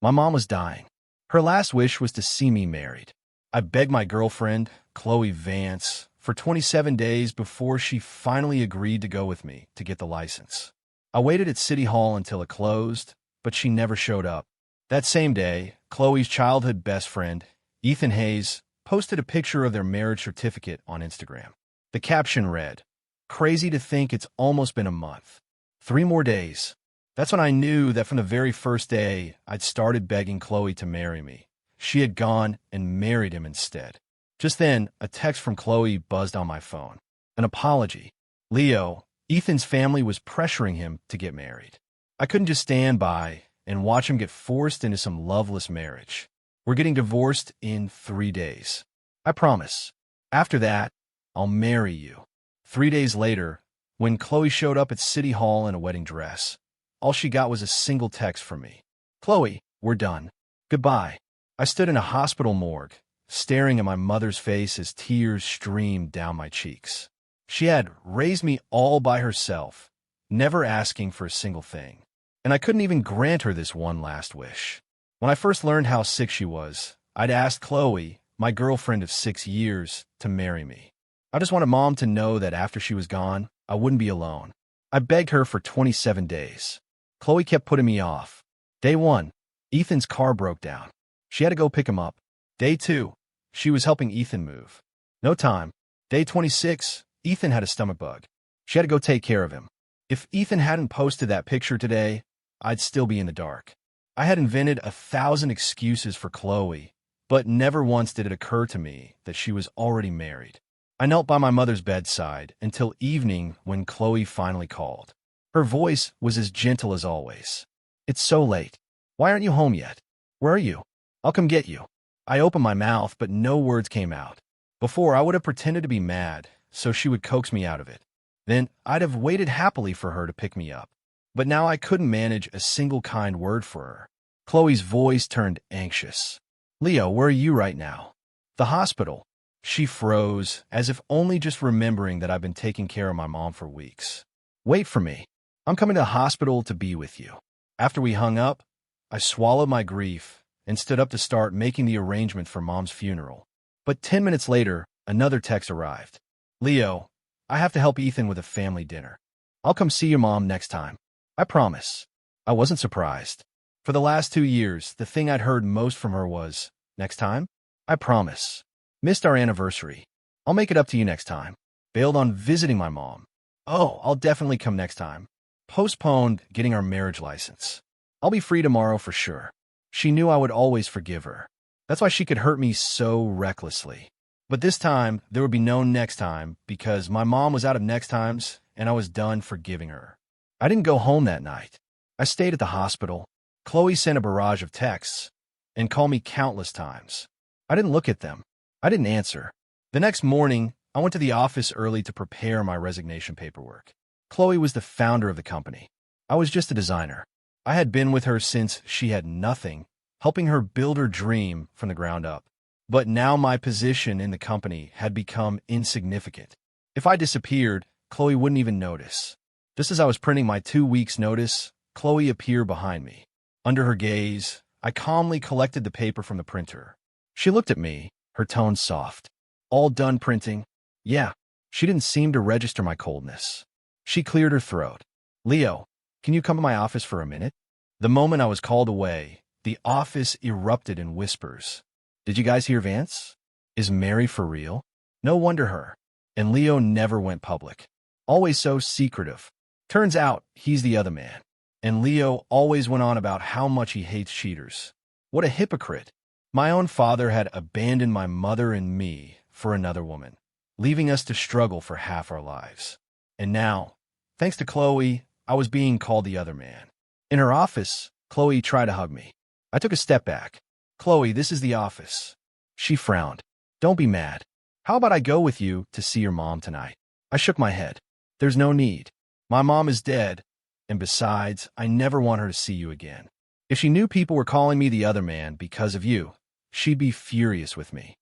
My mom was dying. Her last wish was to see me married. I begged my girlfriend, Chloe Vance, for 27 days before she finally agreed to go with me to get the license. I waited at City Hall until it closed, but she never showed up. That same day, Chloe's childhood best friend, Ethan Hayes, posted a picture of their marriage certificate on Instagram. The caption read, "Crazy to think it's almost been a month. 3 more days." That's when I knew that from the very first day, I'd started begging Chloe to marry me. She had gone and married him instead. Just then, a text from Chloe buzzed on my phone. An apology. Leo, Ethan's family was pressuring him to get married. I couldn't just stand by and watch him get forced into some loveless marriage. We're getting divorced in 3 days. I promise. After that, I'll marry you. 3 days later, when Chloe showed up at City Hall in a wedding dress, all she got was a single text from me. "Chloe, we're done. Goodbye." I stood in a hospital morgue, staring at my mother's face as tears streamed down my cheeks. She had raised me all by herself, never asking for a single thing. And I couldn't even grant her this one last wish. When I first learned how sick she was, I'd asked Chloe, my girlfriend of 6 years, to marry me. I just wanted Mom to know that after she was gone, I wouldn't be alone. I begged her for 27 days. Chloe kept putting me off. Day 1, Ethan's car broke down. She had to go pick him up. Day 2, she was helping Ethan move. No time. Day 26, Ethan had a stomach bug. She had to go take care of him. If Ethan hadn't posted that picture today, I'd still be in the dark. I had invented 1,000 excuses for Chloe, but never once did it occur to me that she was already married. I knelt by my mother's bedside until evening when Chloe finally called. Her voice was as gentle as always. "It's so late. Why aren't you home yet? Where are you? I'll come get you." I opened my mouth, but no words came out. Before, I would have pretended to be mad, so she would coax me out of it. Then I'd have waited happily for her to pick me up. But now I couldn't manage a single kind word for her. Chloe's voice turned anxious. "Leo, where are you right now?" "The hospital." She froze, as if only just remembering that I've been taking care of my mom for weeks. "Wait for me. I'm coming to the hospital to be with you." After we hung up, I swallowed my grief and stood up to start making the arrangement for Mom's funeral. But 10 minutes later, another text arrived. "Leo, I have to help Ethan with a family dinner. I'll come see your mom next time. I promise." I wasn't surprised. For the last 2 years, the thing I'd heard most from her was, "Next time? I promise." Missed our anniversary. "I'll make it up to you next time." Bailed on visiting my mom. "Oh, I'll definitely come next time." Postponed getting our marriage license. "I'll be free tomorrow for sure." She knew I would always forgive her. That's why she could hurt me so recklessly. But this time, there would be no next time because my mom was out of next times and I was done forgiving her. I didn't go home that night. I stayed at the hospital. Chloe sent a barrage of texts and called me countless times. I didn't look at them. I didn't answer. The next morning, I went to the office early to prepare my resignation paperwork. Chloe was the founder of the company. I was just a designer. I had been with her since she had nothing, helping her build her dream from the ground up. But now my position in the company had become insignificant. If I disappeared, Chloe wouldn't even notice. Just as I was printing my 2 weeks' notice, Chloe appeared behind me. Under her gaze, I calmly collected the paper from the printer. She looked at me, her tone soft. "All done printing?" "Yeah." She didn't seem to register my coldness. She cleared her throat. "Leo, can you come to my office for a minute?" The moment I was called away, the office erupted in whispers. "Did you guys hear Vance? Is Mary for real? No wonder her." And Leo never went public. Always so secretive. Turns out he's the other man. And Leo always went on about how much he hates cheaters. What a hypocrite. My own father had abandoned my mother and me for another woman, leaving us to struggle for half our lives. And now, thanks to Chloe, I was being called the other man. In her office, Chloe tried to hug me. I took a step back. "Chloe, this is the office." She frowned. "Don't be mad. How about I go with you to see your mom tonight?" I shook my head. "There's no need. My mom is dead, and besides, I never want her to see you again. If she knew people were calling me the other man because of you, she'd be furious with me."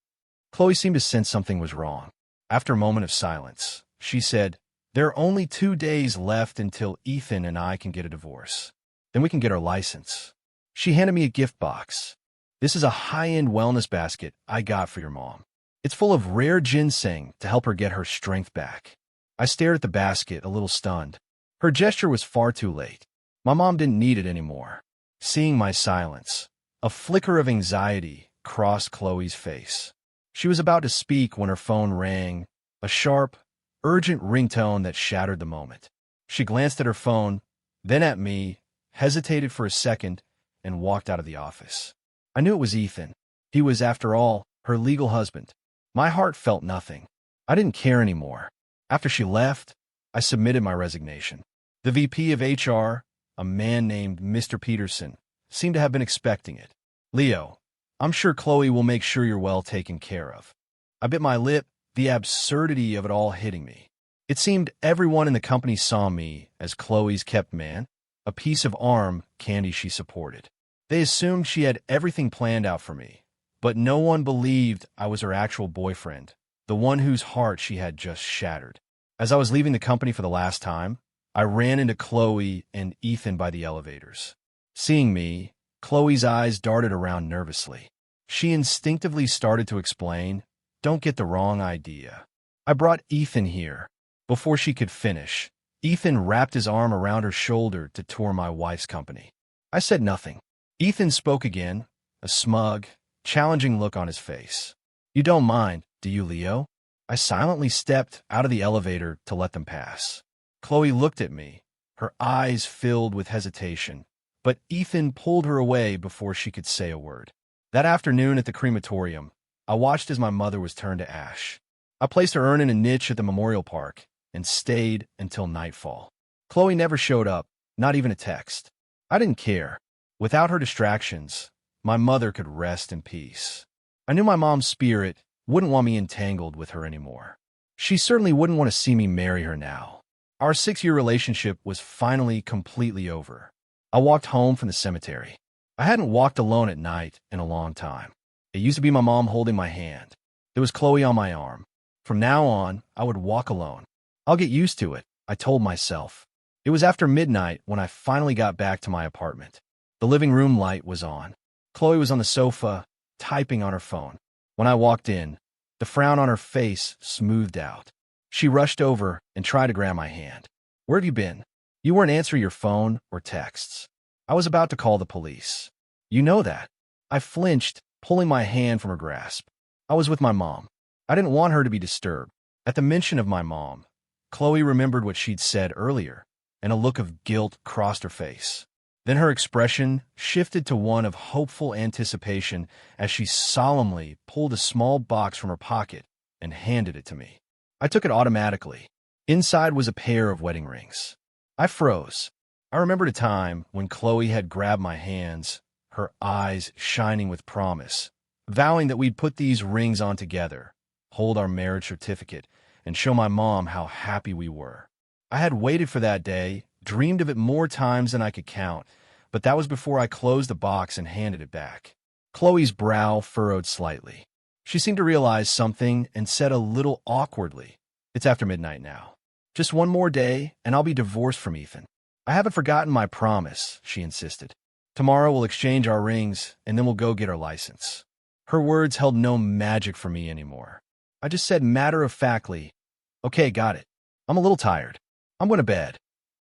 Chloe seemed to sense something was wrong. After a moment of silence, she said, "There are only 2 days left until Ethan and I can get a divorce. Then we can get our license." She handed me a gift box. This is a high-end wellness basket I got for your mom. It's full of rare ginseng to help her get her strength back. I stared at the basket, a little stunned. Her gesture was far too late. My mom didn't need it anymore. Seeing my silence, a flicker of anxiety crossed Chloe's face. She was about to speak when her phone rang, a sharp, urgent ringtone that shattered the moment. She glanced at her phone, then at me, hesitated for a second, and walked out of the office. I knew it was Ethan. He was, after all, her legal husband. My heart felt nothing. I didn't care anymore. After she left, I submitted my resignation. The VP of HR, a man named Mr. Peterson, seemed to have been expecting it. Leo, I'm sure Chloe will make sure you're well taken care of. I bit my lip, the absurdity of it all hitting me. It seemed everyone in the company saw me as Chloe's kept man, a piece of arm candy she supported. They assumed she had everything planned out for me, but no one believed I was her actual boyfriend, the one whose heart she had just shattered. As I was leaving the company for the last time, I ran into Chloe and Ethan by the elevators. Seeing me, Chloe's eyes darted around nervously. She instinctively started to explain, "Don't get the wrong idea. I brought Ethan here." Before she could finish, Ethan wrapped his arm around her shoulder to tour my wife's company. I said nothing. Ethan spoke again, a smug, challenging look on his face. "You don't mind, do you, Leo?" I silently stepped out of the elevator to let them pass. Chloe looked at me, her eyes filled with hesitation, but Ethan pulled her away before she could say a word. That afternoon at the crematorium, I watched as my mother was turned to ash. I placed her urn in a niche at the memorial park and stayed until nightfall. Chloe never showed up, not even a text. I didn't care. Without her distractions, my mother could rest in peace. I knew my mom's spirit wouldn't want me entangled with her anymore. She certainly wouldn't want to see me marry her now. Our 6-year relationship was finally completely over. I walked home from the cemetery. I hadn't walked alone at night in a long time. It used to be my mom holding my hand. There was Chloe on my arm. From now on, I would walk alone. I'll get used to it, I told myself. It was after midnight when I finally got back to my apartment. The living room light was on. Chloe was on the sofa, typing on her phone. When I walked in, the frown on her face smoothed out. She rushed over and tried to grab my hand. "Where have you been? You weren't answering your phone or texts." "I was about to call the police." "You know that." I flinched, pulling my hand from her grasp. "I was with my mom. I didn't want her to be disturbed." At the mention of my mom, Chloe remembered what she'd said earlier, and a look of guilt crossed her face. Then her expression shifted to one of hopeful anticipation as she solemnly pulled a small box from her pocket and handed it to me. I took it automatically. Inside was a pair of wedding rings. I froze. I remembered a time when Chloe had grabbed my hands, her eyes shining with promise, vowing that we'd put these rings on together, hold our marriage certificate, and show my mom how happy we were. I had waited for that day, dreamed of it more times than I could count, but that was before I closed the box and handed it back. Chloe's brow furrowed slightly. She seemed to realize something and said a little awkwardly, "It's after midnight now. Just one more day, and I'll be divorced from Ethan." "I haven't forgotten my promise," she insisted. "Tomorrow we'll exchange our rings, and then we'll go get our license." Her words held no magic for me anymore. I just said matter-of-factly, "Okay, got it. I'm a little tired. I'm going to bed."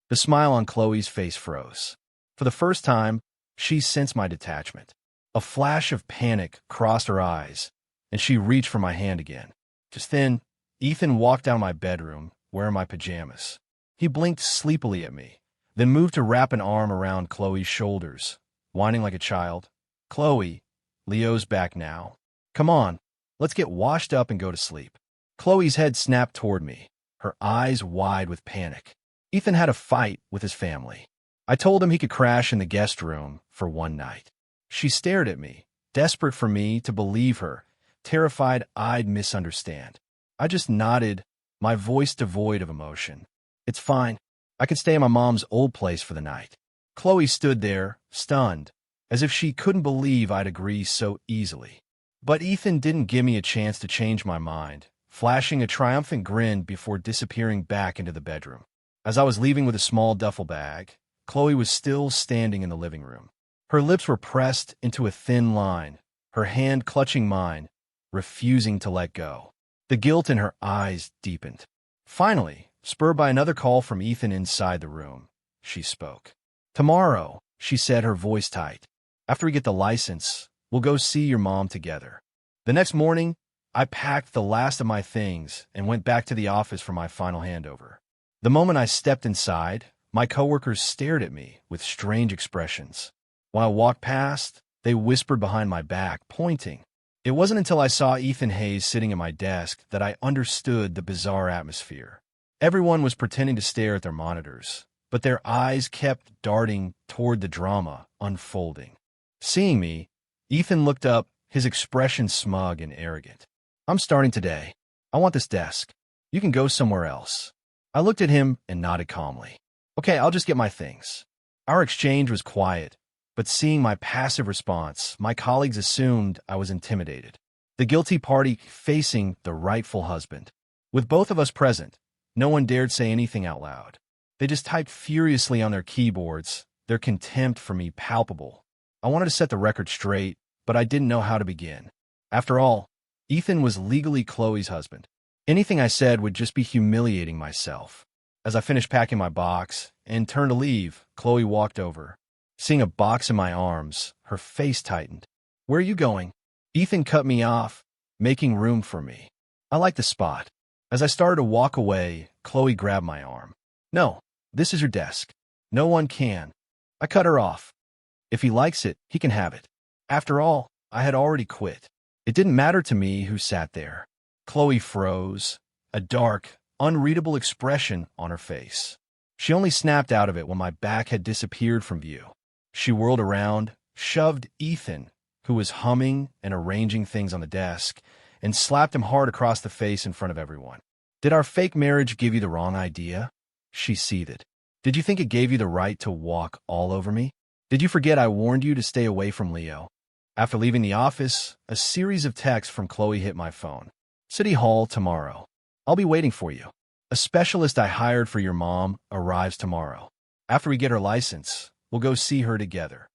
The smile on Chloe's face froze. For the first time, she sensed my detachment. A flash of panic crossed her eyes, and she reached for my hand again. Just then, Ethan walked down my bedroom, wearing my pajamas. He blinked sleepily at me, then moved to wrap an arm around Chloe's shoulders, whining like a child. "Chloe, Leo's back now. Come on, let's get washed up and go to sleep." Chloe's head snapped toward me, her eyes wide with panic. Ethan had a fight with his family. I told him he could crash in the guest room for one night. She stared at me, desperate for me to believe her, terrified I'd misunderstand. I just nodded, my voice devoid of emotion. "It's fine. I can stay at my mom's old place for the night." Chloe stood there, stunned, as if she couldn't believe I'd agree so easily. But Ethan didn't give me a chance to change my mind, flashing a triumphant grin before disappearing back into the bedroom. As I was leaving with a small duffel bag, Chloe was still standing in the living room. Her lips were pressed into a thin line, her hand clutching mine, refusing to let go. The guilt in her eyes deepened. Finally, spurred by another call from Ethan inside the room, she spoke. "Tomorrow," she said, her voice tight. "After we get the license, we'll go see your mom together." The next morning, I packed the last of my things and went back to the office for my final handover. The moment I stepped inside, my coworkers stared at me with strange expressions. When I walked past, they whispered behind my back, pointing. It wasn't until I saw Ethan Hayes sitting at my desk that I understood the bizarre atmosphere. Everyone was pretending to stare at their monitors, but their eyes kept darting toward the drama unfolding. Seeing me, Ethan looked up, his expression smug and arrogant. "I'm starting today. I want this desk. You can go somewhere else." I looked at him and nodded calmly. "Okay, I'll just get my things." Our exchange was quiet, but seeing my passive response, my colleagues assumed I was intimidated. The guilty party facing the rightful husband. With both of us present, no one dared say anything out loud. They just typed furiously on their keyboards, their contempt for me palpable. I wanted to set the record straight, but I didn't know how to begin. After all, Ethan was legally Chloe's husband. Anything I said would just be humiliating myself. As I finished packing my box and turned to leave, Chloe walked over. Seeing a box in my arms, her face tightened. "Where are you going?" Ethan cut me off, making room for me. I liked the spot. As I started to walk away, Chloe grabbed my arm. "No, this is your desk. No one can." I cut her off. "If he likes it, he can have it." After all, I had already quit. It didn't matter to me who sat there. Chloe froze, a dark, unreadable expression on her face. She only snapped out of it when my back had disappeared from view. She whirled around, shoved Ethan, who was humming and arranging things on the desk, and slapped him hard across the face in front of everyone. "Did our fake marriage give you the wrong idea?" She seethed. "Did you think it gave you the right to walk all over me? Did you forget I warned you to stay away from Leo?" After leaving the office, a series of texts from Chloe hit my phone. "City Hall tomorrow. I'll be waiting for you. A specialist I hired for your mom arrives tomorrow. After we get her license, we'll go see her together."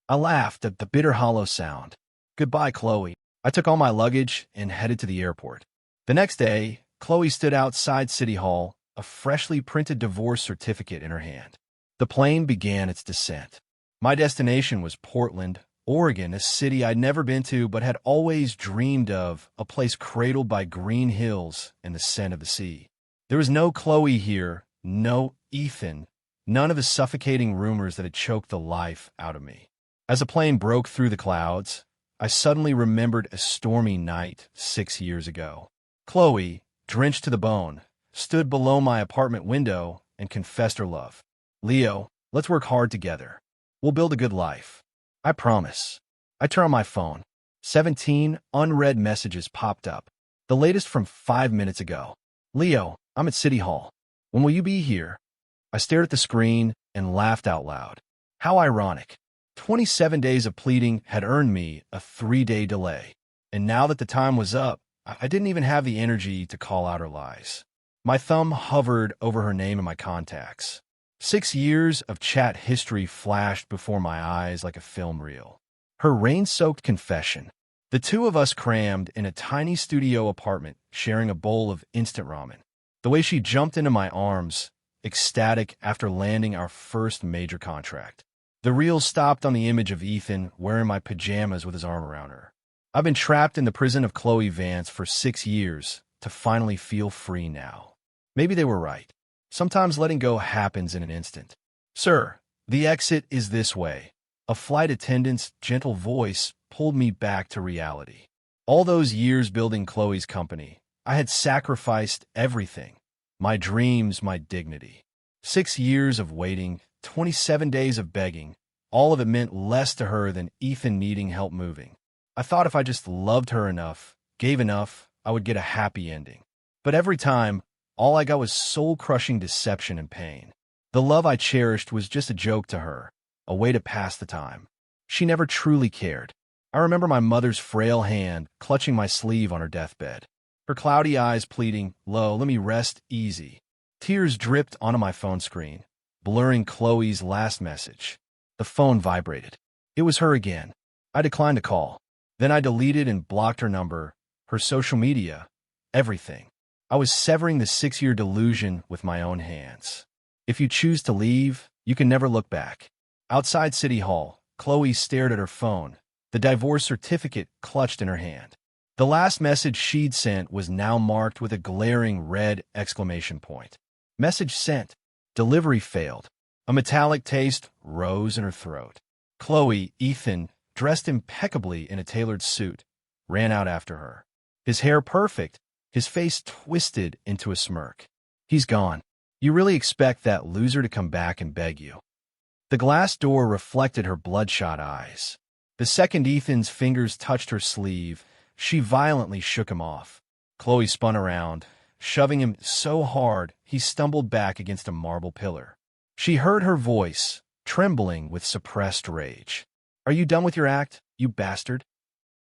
I laughed at the bitter hollow sound. Goodbye, Chloe. I took all my luggage and headed to the airport. The next day, Chloe stood outside City Hall, a freshly printed divorce certificate in her hand. The plane began its descent. My destination was Portland, Oregon, a city I'd never been to but had always dreamed of, a place cradled by green hills and the scent of the sea. There was no Chloe here, no Ethan, none of the suffocating rumors that had choked the life out of me. As the plane broke through the clouds, I suddenly remembered a stormy night 6 years ago. Chloe, drenched to the bone, stood below my apartment window and confessed her love. "Leo, let's work hard together. We'll build a good life. I promise." I turned on my phone. 17 unread messages popped up. The latest from 5 minutes ago. "Leo, I'm at City Hall. When will you be here?" I stared at the screen and laughed out loud. How ironic. 27 days of pleading had earned me a 3-day delay. And now that the time was up, I didn't even have the energy to call out her lies. My thumb hovered over her name in my contacts. 6 years of chat history flashed before my eyes like a film reel. Her rain-soaked confession. The two of us crammed in a tiny studio apartment, sharing a bowl of instant ramen. The way she jumped into my arms, ecstatic after landing our first major contract. The reel stopped on the image of Ethan wearing my pajamas with his arm around her. I've been trapped in the prison of Chloe Vance for 6 years to finally feel free now. Maybe they were right. Sometimes letting go happens in an instant. "Sir, the exit is this way." A flight attendant's gentle voice pulled me back to reality. All those years building Chloe's company, I had sacrificed everything. My dreams, my dignity. 6 years of waiting, 27 days of begging. All of it meant less to her than Ethan needing help moving. I thought if I just loved her enough, gave enough, I would get a happy ending. But every time, all I got was soul-crushing deception and pain. The love I cherished was just a joke to her, a way to pass the time. She never truly cared. I remember my mother's frail hand clutching my sleeve on her deathbed. Her cloudy eyes pleading, "Lo, let me rest easy." Tears dripped onto my phone screen, blurring Chloe's last message. The phone vibrated. It was her again. I declined to call. Then I deleted and blocked her number, her social media, everything. I was severing the 6-year delusion with my own hands. If you choose to leave, you can never look back. Outside City Hall, Chloe stared at her phone, the divorce certificate clutched in her hand. The last message she'd sent was now marked with a glaring red exclamation point. Message sent. Delivery failed. A metallic taste rose in her throat. Chloe, Ethan, dressed impeccably in a tailored suit, ran out after her. His hair perfect, his face twisted into a smirk. He's gone. You really expect that loser to come back and beg you? The glass door reflected her bloodshot eyes. The second Ethan's fingers touched her sleeve, she violently shook him off. Chloe spun around, shoving him so hard he stumbled back against a marble pillar. She heard her voice, trembling with suppressed rage. Are you done with your act, you bastard?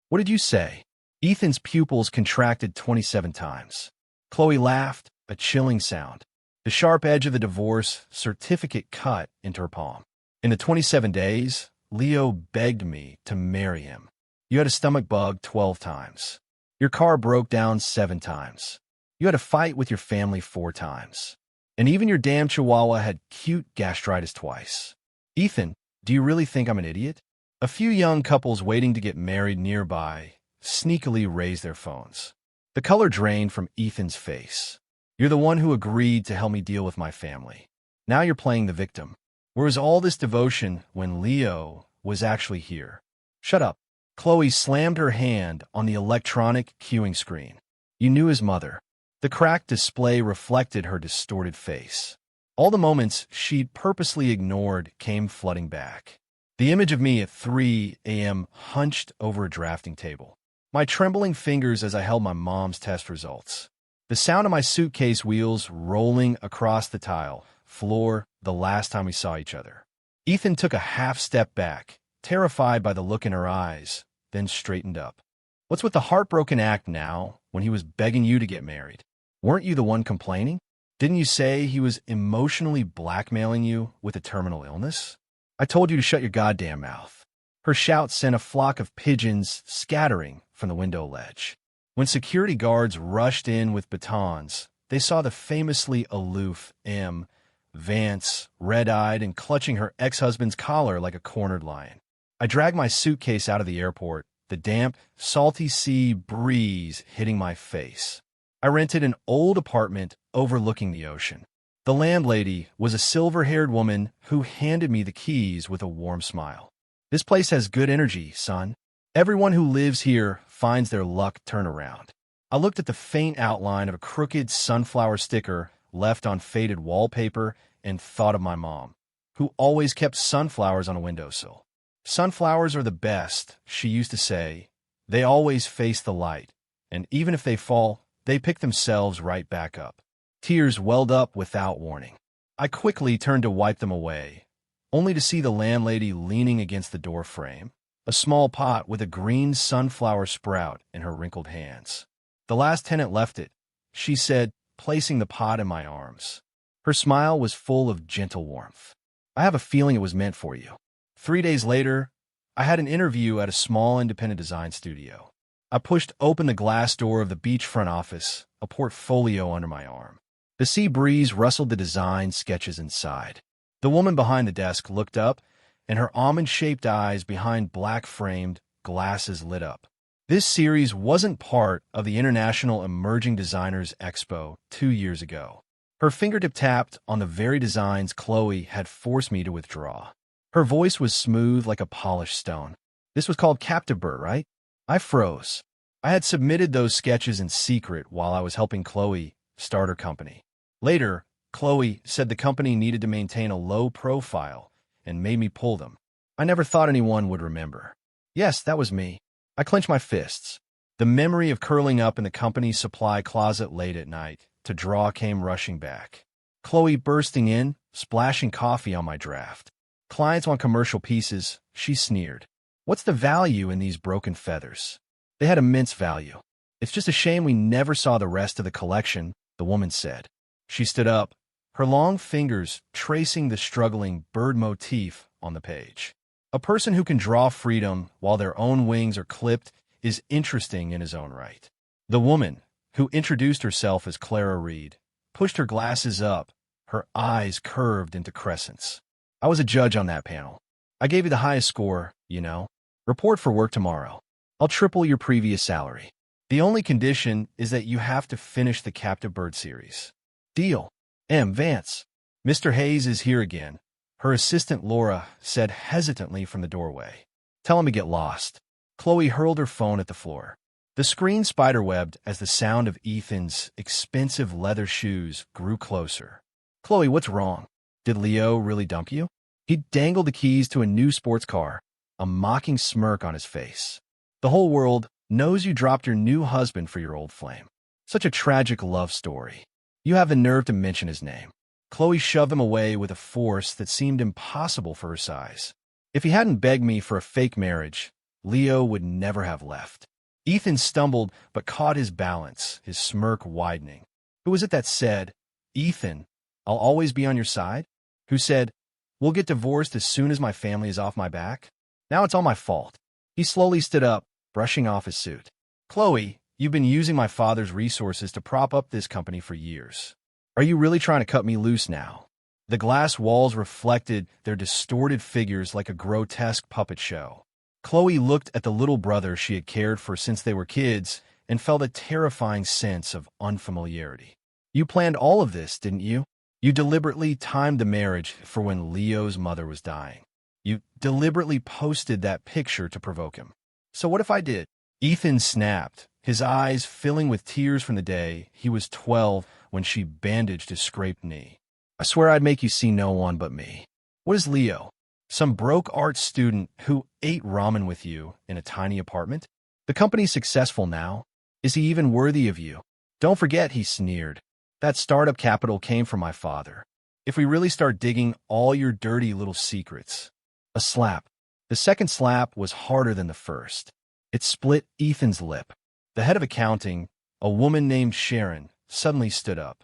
What did you say? Ethan's pupils contracted 27 times. Chloe laughed, a chilling sound. The sharp edge of the divorce certificate cut into her palm. In the 27 days, Leo begged me to marry him. You had a stomach bug 12 times. Your car broke down 7 times. You had a fight with your family 4 times. And even your damn chihuahua had cute gastritis twice. Ethan, do you really think I'm an idiot? A few young couples waiting to get married nearby sneakily raised their phones. The color drained from Ethan's face. You're the one who agreed to help me deal with my family. Now you're playing the victim. Where was all this devotion when Leo was actually here? Shut up. Chloe slammed her hand on the electronic cueing screen. You knew his mother. The cracked display reflected her distorted face. All the moments she'd purposely ignored came flooding back. The image of me at 3 a.m. hunched over a drafting table. My trembling fingers as I held my mom's test results. The sound of my suitcase wheels rolling across the tile floor the last time we saw each other. Ethan took a half step back, terrified by the look in her eyes, then straightened up. What's with the heartbroken act now when he was begging you to get married? Weren't you the one complaining? Didn't you say he was emotionally blackmailing you with a terminal illness? I told you to shut your goddamn mouth. Her shout sent a flock of pigeons scattering from the window ledge. When security guards rushed in with batons, they saw the famously aloof M. Vance, red-eyed and clutching her ex-husband's collar like a cornered lion. I dragged my suitcase out of the airport, the damp, salty sea breeze hitting my face. I rented an old apartment overlooking the ocean. The landlady was a silver-haired woman who handed me the keys with a warm smile. This place has good energy, son. Everyone who lives here finds their luck turn around. I looked at the faint outline of a crooked sunflower sticker left on faded wallpaper and thought of my mom, who always kept sunflowers on a windowsill. Sunflowers are the best, she used to say. They always face the light, and even if they fall, they pick themselves right back up. Tears welled up without warning. I quickly turned to wipe them away, only to see the landlady leaning against the door frame, a small pot with a green sunflower sprout in her wrinkled hands. The last tenant left it, she said, placing the pot in my arms. Her smile was full of gentle warmth. I have a feeling it was meant for you. 3 days later, I had an interview at a small independent design studio. I pushed open the glass door of the beachfront office, a portfolio under my arm. The sea breeze rustled the design sketches inside. The woman behind the desk looked up, and her almond-shaped eyes behind black-framed glasses lit up. This series wasn't part of the International Emerging Designers Expo 2 years ago. Her fingertip tapped on the very designs Chloe had forced me to withdraw. Her voice was smooth like a polished stone. This was called Captive Bird, right? I froze. I had submitted those sketches in secret while I was helping Chloe start her company. Later, Chloe said the company needed to maintain a low profile and made me pull them. I never thought anyone would remember. Yes, that was me. I clenched my fists. The memory of curling up in the company's supply closet late at night to draw came rushing back. Chloe bursting in, splashing coffee on my draft. Clients want commercial pieces, she sneered. What's the value in these broken feathers? They had immense value. It's just a shame we never saw the rest of the collection, the woman said. She stood up, her long fingers tracing the struggling bird motif on the page. A person who can draw freedom while their own wings are clipped is interesting in his own right. The woman, who introduced herself as Clara Reed, pushed her glasses up, her eyes curved into crescents. I was a judge on that panel. I gave you the highest score, you know. Report for work tomorrow. I'll triple your previous salary. The only condition is that you have to finish the Captive Bird series. Deal. M. Vance. Mr. Hayes is here again, her assistant Laura said hesitantly from the doorway. Tell him to get lost. Chloe hurled her phone at the floor. The screen spiderwebbed as the sound of Ethan's expensive leather shoes grew closer. Chloe, what's wrong? Did Leo really dump you? He dangled the keys to a new sports car, a mocking smirk on his face. The whole world knows you dropped your new husband for your old flame. Such a tragic love story. You have the nerve to mention his name. Chloe shoved him away with a force that seemed impossible for her size. If he hadn't begged me for a fake marriage, Leo would never have left. Ethan stumbled but caught his balance, his smirk widening. Who was it that said, Ethan, I'll always be on your side? Who said, we'll get divorced as soon as my family is off my back? Now it's all my fault. He slowly stood up, brushing off his suit. Chloe, you've been using my father's resources to prop up this company for years. Are you really trying to cut me loose now? The glass walls reflected their distorted figures like a grotesque puppet show. Chloe looked at the little brother she had cared for since they were kids and felt a terrifying sense of unfamiliarity. You planned all of this, didn't you? You deliberately timed the marriage for when Leo's mother was dying. You deliberately posted that picture to provoke him. So what if I did? Ethan snapped, his eyes filling with tears from the day he was 12 when she bandaged his scraped knee. I swear I'd make you see no one but me. What is Leo? Some broke art student who ate ramen with you in a tiny apartment? The company's successful now. Is he even worthy of you? Don't forget, he sneered. That startup capital came from my father. If we really start digging all your dirty little secrets. A slap. The second slap was harder than the first. It split Ethan's lip. The head of accounting, a woman named Sharon, suddenly stood up.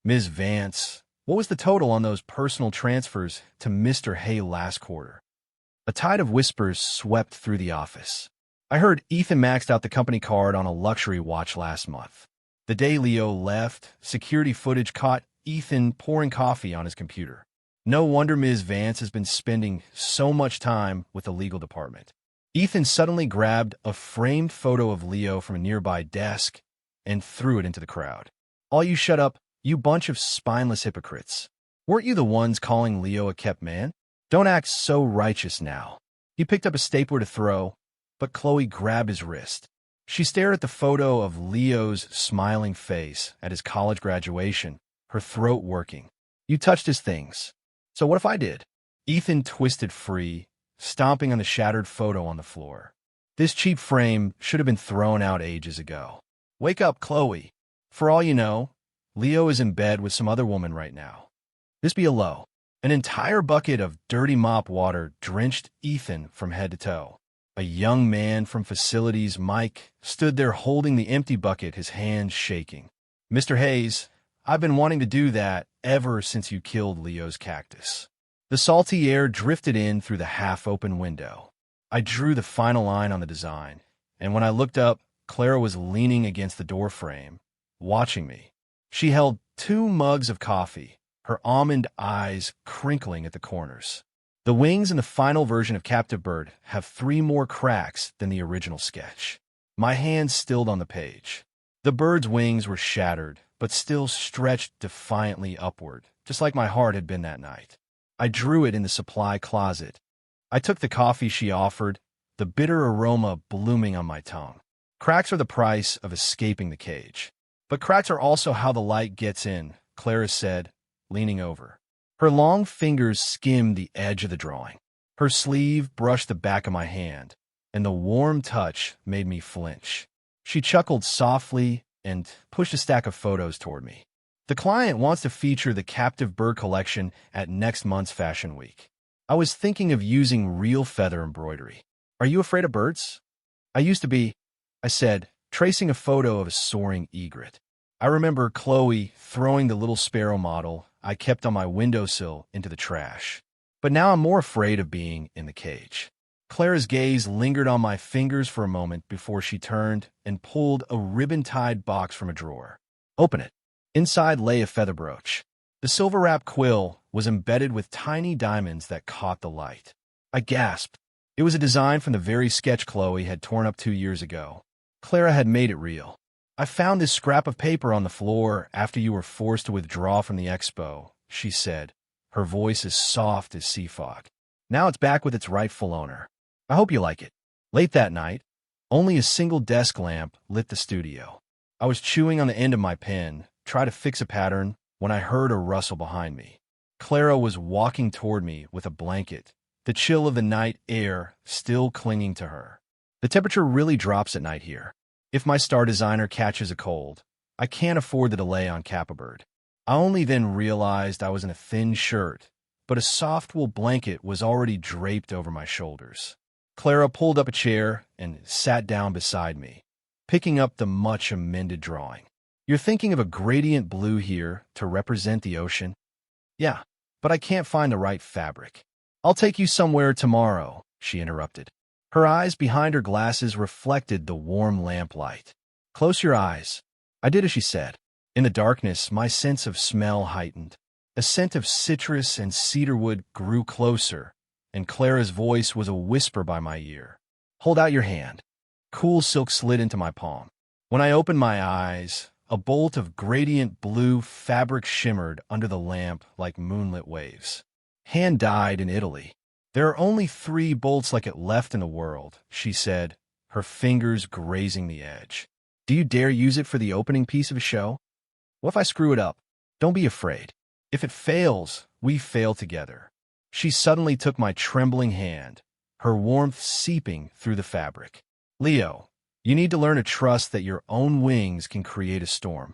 Ms. Vance, what was the total on those personal transfers to Mr. Hay last quarter? A tide of whispers swept through the office. I heard Ethan maxed out the company card on a luxury watch last month. The day Leo left, security footage caught Ethan pouring coffee on his computer. No wonder Ms. Vance has been spending so much time with the legal department. Ethan suddenly grabbed a framed photo of Leo from a nearby desk and threw it into the crowd. All you shut up, you bunch of spineless hypocrites. Weren't you the ones calling Leo a kept man? Don't act so righteous now. He picked up a stapler to throw, but Chloe grabbed his wrist. She stared at the photo of Leo's smiling face at his college graduation, her throat working. You touched his things. So what if I did? Ethan twisted free, stomping on the shattered photo on the floor. This cheap frame should have been thrown out ages ago. Wake up, Chloe. For all you know, Leo is in bed with some other woman right now. This be a low. An entire bucket of dirty mop water drenched Ethan from head to toe. A young man from facilities, Mike, stood there holding the empty bucket, his hands shaking. Mr. Hayes, I've been wanting to do that ever since you killed Leo's cactus. The salty air drifted in through the half-open window. I drew the final line on the design, and when I looked up, Clara was leaning against the door frame, watching me. She held 2 mugs of coffee, her almond eyes crinkling at the corners. The wings in the final version of Captive Bird have 3 more cracks than the original sketch. My hands stilled on the page. The bird's wings were shattered, but still stretched defiantly upward, just like my heart had been that night. I drew it in the supply closet. I took the coffee she offered, the bitter aroma blooming on my tongue. Cracks are the price of escaping the cage. But cracks are also how the light gets in, Clara said, leaning over. Her long fingers skimmed the edge of the drawing. Her sleeve brushed the back of my hand, and the warm touch made me flinch. She chuckled softly and pushed a stack of photos toward me. The client wants to feature the Captive Bird collection at next month's Fashion Week. I was thinking of using real feather embroidery. Are you afraid of birds? I used to be, I said, tracing a photo of a soaring egret. I remember Chloe throwing the little sparrow model I kept on my windowsill into the trash. But now I'm more afraid of being in the cage. Clara's gaze lingered on my fingers for a moment before she turned and pulled a ribbon-tied box from a drawer. Open it. Inside lay a feather brooch. The silver-wrapped quill was embedded with tiny diamonds that caught the light. I gasped. It was a design from the very sketch Chloe had torn up 2 years ago. Clara had made it real. I found this scrap of paper on the floor after you were forced to withdraw from the expo, she said, her voice as soft as sea fog. Now it's back with its rightful owner. I hope you like it. Late that night, only a single desk lamp lit the studio. I was chewing on the end of my pen, trying to fix a pattern, when I heard a rustle behind me. Clara was walking toward me with a blanket, the chill of the night air still clinging to her. The temperature really drops at night here. If my star designer catches a cold, I can't afford the delay on Capabird. I only then realized I was in a thin shirt, but a soft wool blanket was already draped over my shoulders. Clara pulled up a chair and sat down beside me, picking up the much-amended drawing. You're thinking of a gradient blue here to represent the ocean? Yeah, but I can't find the right fabric. I'll take you somewhere tomorrow, she interrupted. Her eyes behind her glasses reflected the warm lamplight. Close your eyes. I did as she said. In the darkness, my sense of smell heightened. A scent of citrus and cedarwood grew closer, and Clara's voice was a whisper by my ear. Hold out your hand. Cool silk slid into my palm. When I opened my eyes, a bolt of gradient blue fabric shimmered under the lamp like moonlit waves. Hand dyed in Italy. There are only 3 bolts like it left in the world, she said, her fingers grazing the edge. Do you dare use it for the opening piece of a show? What if I screw it up? Don't be afraid. If it fails, we fail together. She suddenly took my trembling hand, her warmth seeping through the fabric. Leo, you need to learn to trust that your own wings can create a storm.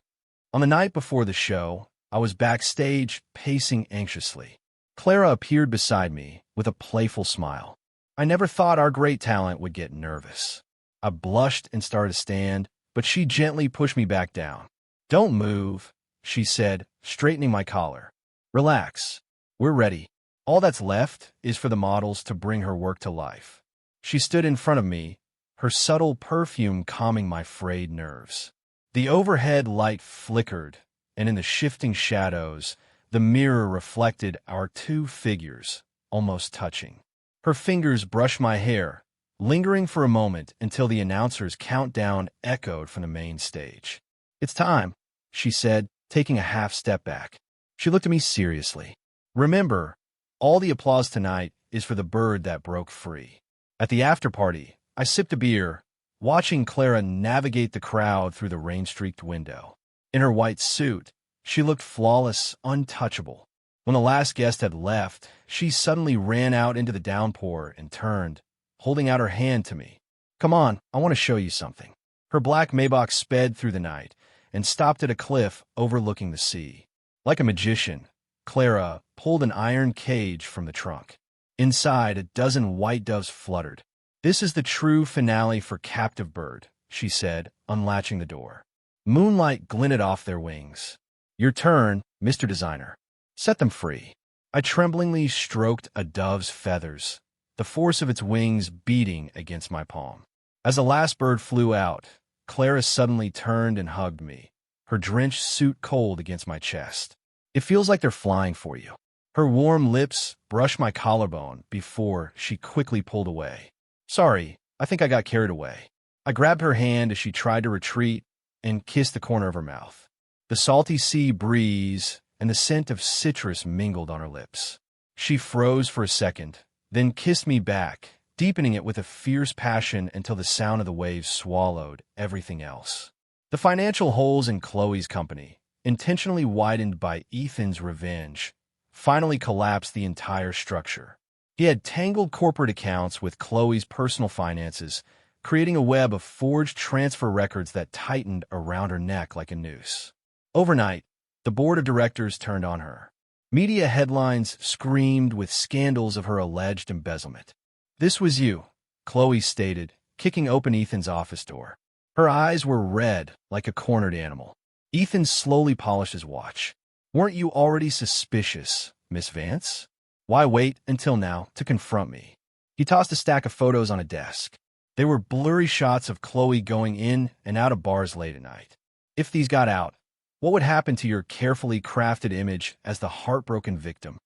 On the night before the show, I was backstage, pacing anxiously. Clara appeared beside me with a playful smile. I never thought our great talent would get nervous. I blushed and started to stand, but she gently pushed me back down. Don't move, she said, straightening my collar. Relax. We're ready. All that's left is for the models to bring her work to life. She stood in front of me, her subtle perfume calming my frayed nerves. The overhead light flickered, and in the shifting shadows, the mirror reflected our 2 figures, almost touching. Her fingers brushed my hair, lingering for a moment until the announcer's countdown echoed from the main stage. It's time, she said, taking a half step back. She looked at me seriously. Remember, all the applause tonight is for the bird that broke free. At the after-party, I sipped a beer, watching Clara navigate the crowd through the rain-streaked window. In her white suit, she looked flawless, untouchable. When the last guest had left, she suddenly ran out into the downpour and turned, holding out her hand to me. Come on, I want to show you something. Her black Maybach sped through the night and stopped at a cliff overlooking the sea. Like a magician, Clara pulled an iron cage from the trunk. Inside, a dozen white doves fluttered. This is the true finale for Captive Bird, she said, unlatching the door. Moonlight glinted off their wings. Your turn, Mr. Designer. Set them free. I tremblingly stroked a dove's feathers, the force of its wings beating against my palm. As the last bird flew out, Clara suddenly turned and hugged me, her drenched suit cold against my chest. It feels like they're flying for you. Her warm lips brushed my collarbone before she quickly pulled away. Sorry, I think I got carried away. I grabbed her hand as she tried to retreat and kissed the corner of her mouth. The salty sea breeze and the scent of citrus mingled on her lips. She froze for a second, then kissed me back, deepening it with a fierce passion until the sound of the waves swallowed everything else. The financial holes in Chloe's company, intentionally widened by Ethan's revenge, finally collapsed the entire structure. He had tangled corporate accounts with Chloe's personal finances, creating a web of forged transfer records that tightened around her neck like a noose. Overnight, the board of directors turned on her. Media headlines screamed with scandals of her alleged embezzlement. This was you, Chloe stated, kicking open Ethan's office door. Her eyes were red like a cornered animal. Ethan slowly polished his watch. Weren't you already suspicious, Miss Vance? Why wait until now to confront me? He tossed a stack of photos on a desk. They were blurry shots of Chloe going in and out of bars late at night. If these got out, what would happen to your carefully crafted image as the heartbroken victim?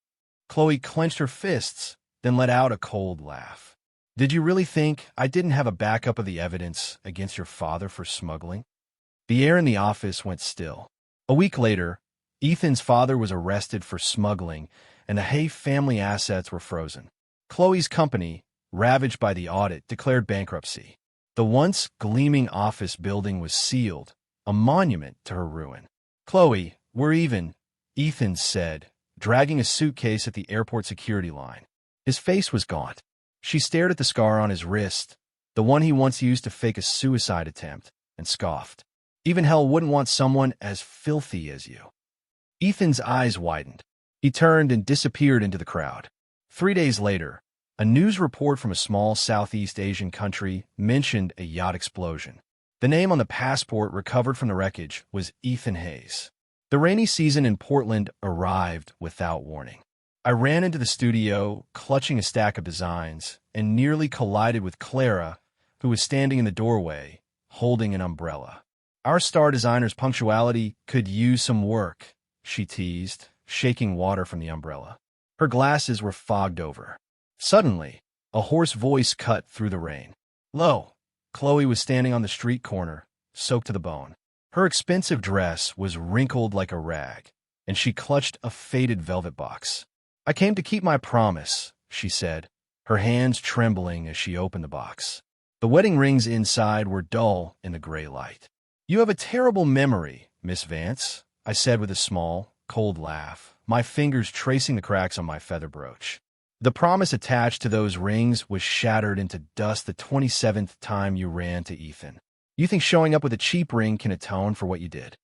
Chloe clenched her fists, then let out a cold laugh. Did you really think I didn't have a backup of the evidence against your father for smuggling? The air in the office went still. A week later, Ethan's father was arrested for smuggling, and the Hay family assets were frozen. Chloe's company, ravaged by the audit, declared bankruptcy. The once gleaming office building was sealed, a monument to her ruin. "Chloe, we're even," Ethan said, dragging a suitcase at the airport security line. His face was gaunt. She stared at the scar on his wrist, the one he once used to fake a suicide attempt, and scoffed. "Even hell wouldn't want someone as filthy as you." Ethan's eyes widened. He turned and disappeared into the crowd. 3 days later, a news report from a small Southeast Asian country mentioned a yacht explosion. The name on the passport recovered from the wreckage was Ethan Hayes. The rainy season in Portland arrived without warning. I ran into the studio, clutching a stack of designs, and nearly collided with Clara, who was standing in the doorway, holding an umbrella. "Our star designer's punctuality could use some work," she teased, shaking water from the umbrella. Her glasses were fogged over. Suddenly, a hoarse voice cut through the rain. "Lo!" Chloe was standing on the street corner, soaked to the bone. Her expensive dress was wrinkled like a rag, and she clutched a faded velvet box. "I came to keep my promise," she said, her hands trembling as she opened the box. The wedding rings inside were dull in the gray light. "You have a terrible memory, Miss Vance," I said with a small, cold laugh, my fingers tracing the cracks on my feather brooch. "The promise attached to those rings was shattered into dust the 27th time you ran to Ethan. You think showing up with a cheap ring can atone for what you did?"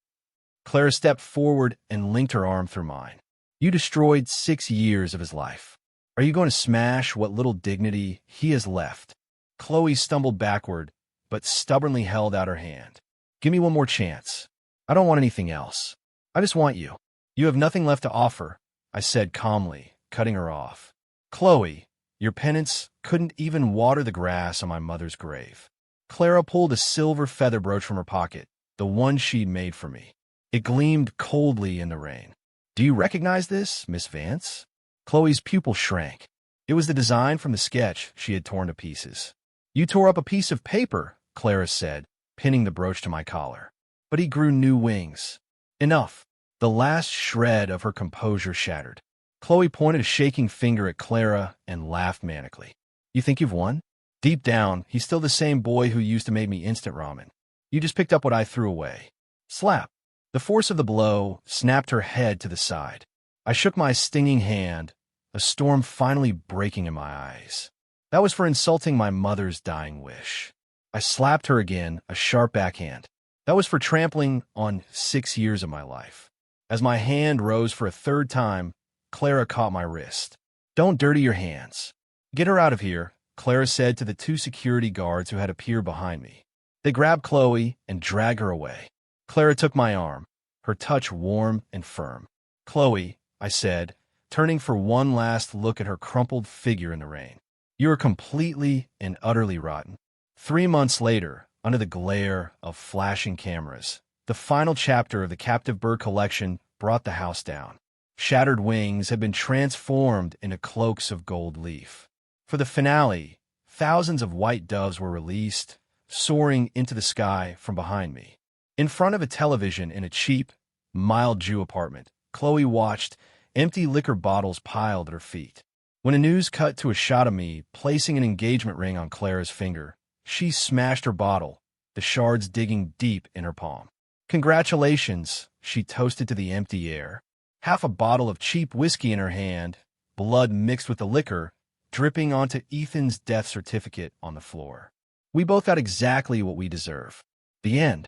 Clara stepped forward and linked her arm through mine. "You destroyed 6 years of his life. Are you going to smash what little dignity he has left?" Chloe stumbled backward, but stubbornly held out her hand. "Give me one more chance. I don't want anything else. I just want you." "You have nothing left to offer," I said calmly, cutting her off. "Chloe, your penance couldn't even water the grass on my mother's grave." Clara pulled a silver feather brooch from her pocket, the one she'd made for me. It gleamed coldly in the rain. "Do you recognize this, Miss Vance?" Chloe's pupil shrank. It was the design from the sketch she had torn to pieces. "You tore up a piece of paper," Clara said, pinning the brooch to my collar. "But he grew new wings." "Enough." The last shred of her composure shattered. Chloe pointed a shaking finger at Clara and laughed manically. "You think you've won? Deep down, he's still the same boy who used to make me instant ramen. You just picked up what I threw away." Slap! The force of the blow snapped her head to the side. I shook my stinging hand, a storm finally breaking in my eyes. That was for insulting my mother's dying wish. I slapped her again, a sharp backhand. That was for trampling on 6 years of my life. As my hand rose for a third time, Clara caught my wrist. "Don't dirty your hands." "Get her out of here," Clara said to the 2 security guards who had appeared behind me. They grabbed Chloe and dragged her away. Clara took my arm, her touch warm and firm. "Chloe," I said, turning for one last look at her crumpled figure in the rain. "You are completely and utterly rotten." 3 months later, under the glare of flashing cameras, the final chapter of the Captive Bird collection brought the house down. Shattered wings had been transformed into cloaks of gold leaf. For the finale, thousands of white doves were released, soaring into the sky from behind me. In front of a television in a cheap, mild Jew apartment, Chloe watched, empty liquor bottles piled at her feet. When the news cut to a shot of me placing an engagement ring on Clara's finger, she smashed her bottle, the shards digging deep in her palm. "Congratulations," she toasted to the empty air. Half a bottle of cheap whiskey in her hand, blood mixed with the liquor, dripping onto Ethan's death certificate on the floor. We both got exactly what we deserve. The end.